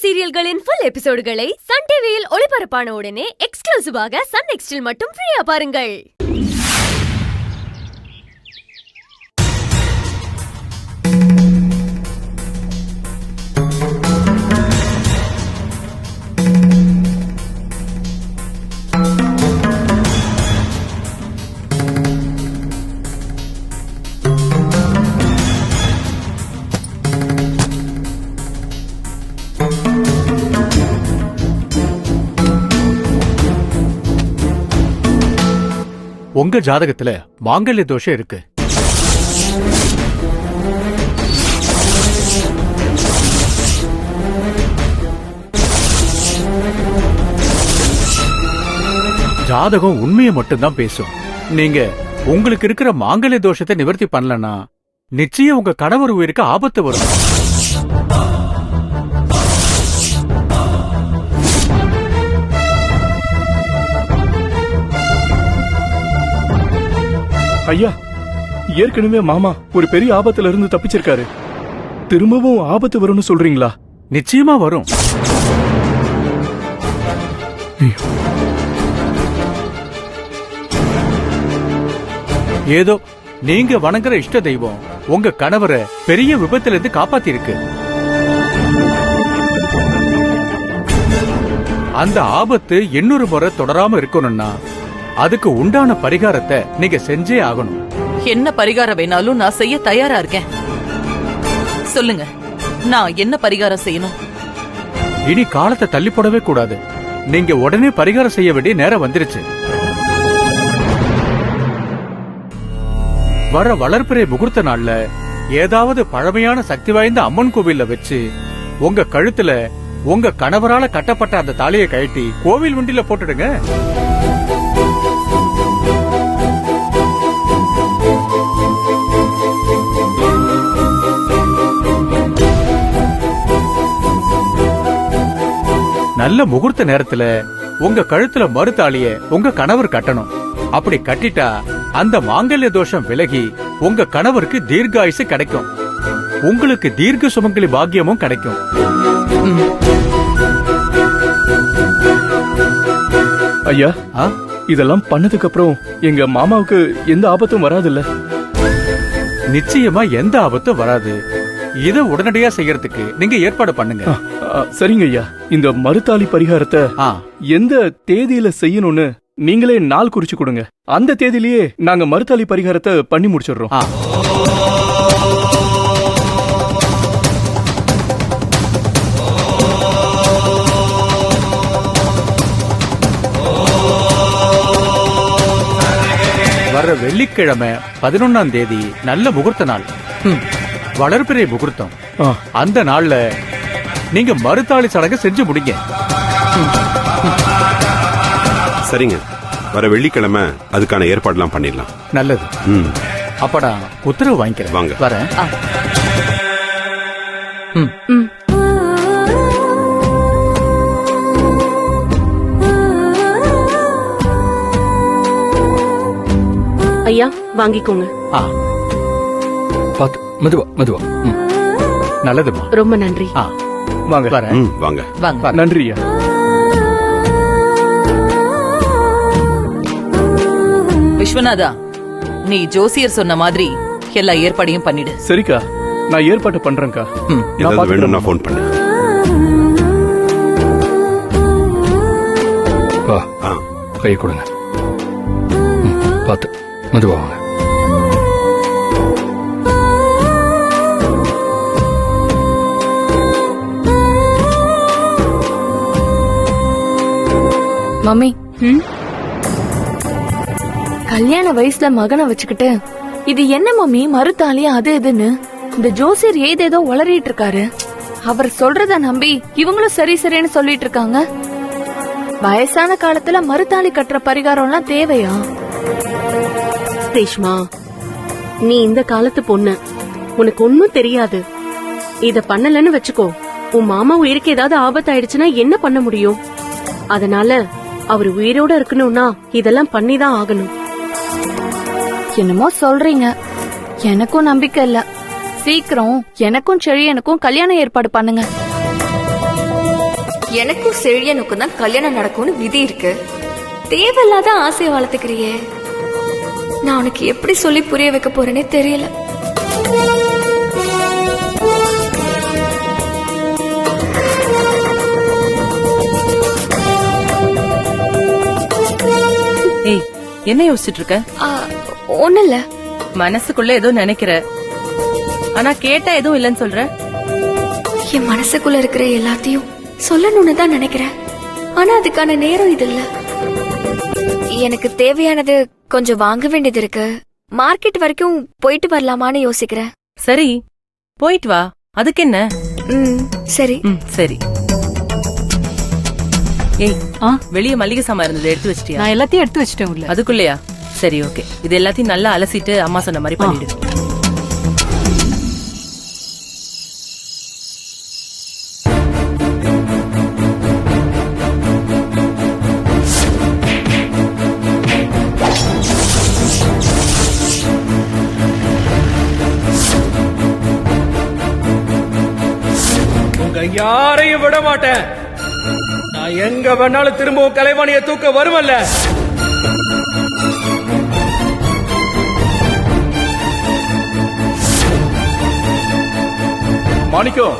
சீரியல்களின் full எபிசோடுகளை Sun டிவியில் ஒளிபரப்பான உடனே எக்ஸ்க்ளூசிவாக சன் நெக்ஸ்டில் மட்டும் ஃப்ரீயா பாருங்கள். உங்க ஜாதகத்துல மாங்கல்ய தோஷம் இருக்கு. ஜாதகம் உண்மையை மட்டும்தான் பேசும். நீங்க உங்களுக்கு இருக்கிற மாங்கல்ய தோஷத்தை நிவர்த்தி பண்ணலன்னா நிச்சயம் உங்க கணவர் உயிருக்கு ஆபத்து வரும். ஐயா, ஏற்கனவே மாமா ஒரு பெரிய ஆபத்துல இருந்து தப்பிச்சிருக்காரு. திரும்பவும் ஆபத்து வரும்னு சொல்றீங்களா? நிச்சயமா வரும். ஏதோ நீங்க வணங்குற இஷ்ட தெய்வம் உங்க கணவரை பெரிய விபத்திலிருந்து காப்பாத்தி இருக்கு. அந்த ஆபத்து இன்னொரு முறை தொடராம இருக்கணும்னா அதுக்கு உண்டான பரிகாரத்தை நீங்க செஞ்சே ஆகணும். என்ன பரிகாரம் வேணாலும் நான் செய்ய தயாரா இருக்கேன். சொல்லுங்க, நான் என்ன பரிகாரம் செய்யணும்? இனி காலத்தை தள்ளி போடவே கூடாது. நீங்க உடனே பரிகாரம் செய்ய வேண்டிய நேரம் வந்துருச்சு. வர வளர்பிறை முகூர்த்த நாள்ல ஏதாவது பழமையான சக்தி வாய்ந்த அம்மன் கோவில்ல வச்சு உங்க கழுத்துல உங்க கணவரால கட்டப்பட்ட அந்த தாலியை கழட்டி கோவில் வண்டியில போட்டுடுங்க. நல்ல முகூர்த்த நேரத்துல உங்க கழுத்துல மறுத்தாலிய உங்க கணவர் கட்டணும். அப்படி கட்டிட்டா அந்த மாங்கல்ய தோஷம் விலகி உங்க கணவருக்கு தீர்காயுசு கிடைக்கும். உங்களுக்கு தீர்க்க சுமங்கலி பாக்கியமும் கிடைக்கும். ஐயா, இதெல்லாம் பண்ணதுக்கு அப்புறம் எங்க மாமாவுக்கு எந்த ஆபத்தும் வராதுல்ல? நிச்சயமா எந்த ஆபத்தும் வராது. இத உடனடியா செய்யறதுக்கு நீங்க ஏற்பாடு பண்ணுங்க. சரிங்க ஐயா. இந்த மறுத்தாலி பரிகாரத்தை எந்த தேதியில செய்யணும்னு நீங்களே நாள் குறிச்சு கொடுங்க. அந்த தேதியிலேயே நாங்க மறுத்தாலி பரிகாரத்தை பண்ணி முடிச்சிடுறோம். வர்ற வெள்ளிக்கிழமை 11ஆம் தேதி நல்ல முகூர்த்த நாள், வளர்பிறை முகூர்த்தம். அந்த நாள்ல நீங்க மறுத்தாளி சடங்கு செஞ்சு முடிங்க. சரிங்க, வர வெள்ளிக்கிழமை அதுக்கான ஏற்பாடுலாம் பண்ணிடலாம். நல்லது. அப்படா உத்தரவு வாங்கிக்கிறேன். வாங்க. வரேன். ஐயா, வாங்கிக்கோங்க. பாத்து மெதுவா மெதுவா. நல்லதுமா. ரொம்ப நன்றி. வாங்க. வரேன். வாங்க. நன்றி ஐயா. விஸ்வநாதா, நீ ஜோசியர் சொன்ன மாதிரி எல்லா ஏற்பாடையும் பண்ணிடு. சரிக்கா, நான் ஏற்பாடு பண்றேன்க்கா. ஏதாவது வேணும்னா போன் பண்ணு. கை கொடுங்க. பாத்து மெதுவா வாங்க. மம்மி, கல்யாண வயசுல மகனை வச்சுக்கிட்டு இது என்ன மம்மி மறுத்தாலி அது இதுன்னு இந்த ஜோசியர் ஏதேதோ உளறிட்டு இருக்காரு. அவர் சொல்றத நம்பி இவங்களும் சரி சரின்னு சொல்லிட்டு இருக்காங்க. வயசான காலத்துல மறுத்தாலி கட்டுற பரிகாரம்லாம் தேவையா? ரேஷ்மா, நீ இந்த காலத்து பொண்ணு, உனக்கு ஒண்ணும் தெரியாது. இத பண்ணலன்னு வச்சுக்கோ, உன் மாமா உயிருக்கு ஏதாவது ஆபத்து ஆயிடுச்சுன்னா என்ன பண்ண முடியும்? அதனால அவர் உயிரோட இருக்கணும்னா இதெல்லாம் பண்ணிதான் ஆகணும். என்னமோ சொல்றீங்க, எனக்கும் நம்பிக்கை இல்ல. சீக்கிரம் எனக்கும் செழியனுக்கும் கல்யாணம் ஏற்பாடு பண்ணுங்க. எனக்கும் செழியனுக்கும் தான் கல்யாணம் நடக்கும்னு விதி இருக்கு. தேவையில்லாத ஆசையை வளர்த்துக்கிறியே. நான் உனக்கு எப்படி சொல்லி புரிய வைக்க போறேனே தெரியல. ஏய், என்ன யோசிச்சுட்டு இருக்க? ஒண்ணு இல்ல. மனசுக்குள்ள ஏதோ நினைக்கிற, ஆனா கேட்டா எதுவும் இல்லன்னு சொல்ற. என் மனசுக்குள்ள இருக்கிற எல்லாத்தையும் சொல்லணும்னு தான் நினைக்கிறேன். ஆனா அதுக்கான நேரம் இது இல்ல. எனக்கு தேவையானது கொஞ்சம் வாங்க வேண்டியது இருக்கு. மார்க்கெட் வரைக்கும் போயிட்டு வரலாமான்னு யோசிக்கிறேன். சரி, போயிட்டு வா. அதுக்கு என்ன? சரி. சரி. ஏய், வெளிய மளிகை சாமான் இருந்தது, எடுத்து வச்சிட்டியா? நான் எல்லாத்தையும் எடுத்து வச்சிட்டேன் உள்ள. அதுக்குள்ளயா? சரி, ஓகே. இது எல்லாத்தையும் நல்லா அலசிட்டு அம்மா சொன்ன மாதிரி பண்ணிடு. யாரையும் விட மாட்டேன். நான் எங்க வேணாலும் திரும்பவும் கலைவாணியை தூக்க வருமல்ல. மாணிக்கம்,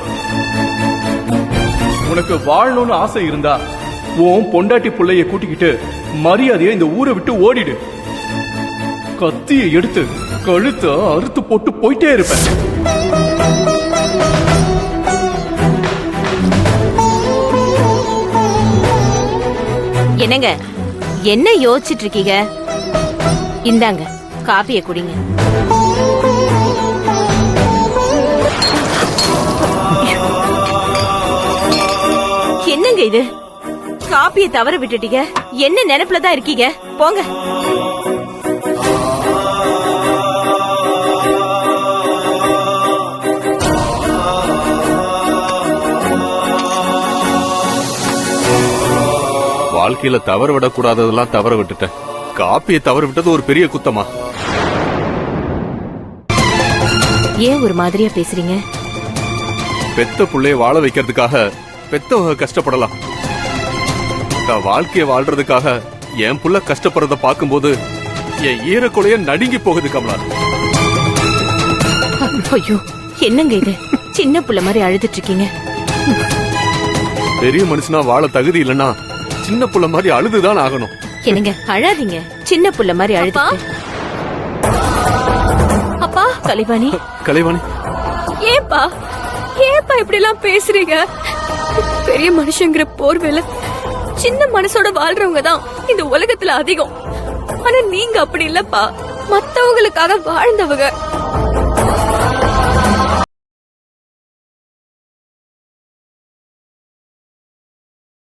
உனக்கு வாழணும்னு ஆசை இருந்தா உன் பொண்டாட்டி புள்ளைய கூட்டிக்கிட்டு மரியாதையை இந்த ஊரை விட்டு ஓடிடு. கத்தியை எடுத்து கழுத்தை அறுத்து போட்டு போயிட்டே இருப்பேன். என்னங்க, என்ன யோசிச்சுட்டு இருக்கீங்க? இந்தாங்க காப்பிய குடிங்க. என்னங்க இது? காப்பிய தவற விட்டுட்டீங்க. என்ன நினைப்புல தான் இருக்கீங்க? போங்க. வாழ்க்கையில தவற விடக்கூடாததெல்லாம் தவற விட்டுட்டேன். காப்பியை தவற விட்டது ஒரு பெரிய குத்தமா? ஏன் ஒரு மாதிரியா பேசுறீங்க? பெத்த புள்ளைய வாழ வைக்கிறதுக்காக பெத்தவங்க கஷ்டப்படலாம். நான் வாழ்க்கைய வாழ்றதுக்காக என் புள்ள கஷ்டப்படுறத பாக்கும்போது என் ஈரக்குலைய நடுங்கி போகுது கமலா. ஐயோ, என்னங்க இது? சின்ன புள்ள மாதிரி அழுதுட்டு இருக்கீங்க. பெரிய மனுஷனா வாழ தகுதி இல்லைன்னா சின்ன புள்ள மாதிரி அழுதுதான் ஆகணும். என்னங்க, அழாதீங்க. சின்ன புள்ள மாதிரி அழுது. அப்பா, கலைவாணி. கலைவாணி, ஏப்பா இப்படி எல்லாம் பேசுறீங்க? பெரிய மனுஷங்கிற போர்வேல சின்ன மனசோட வாழ்றவங்க தான் இந்த உலகத்துல அதிகம். ஆனா நீங்க அப்படி இல்லப்பா. மத்தவங்களுக்காக வாழ்ந்தவங்க.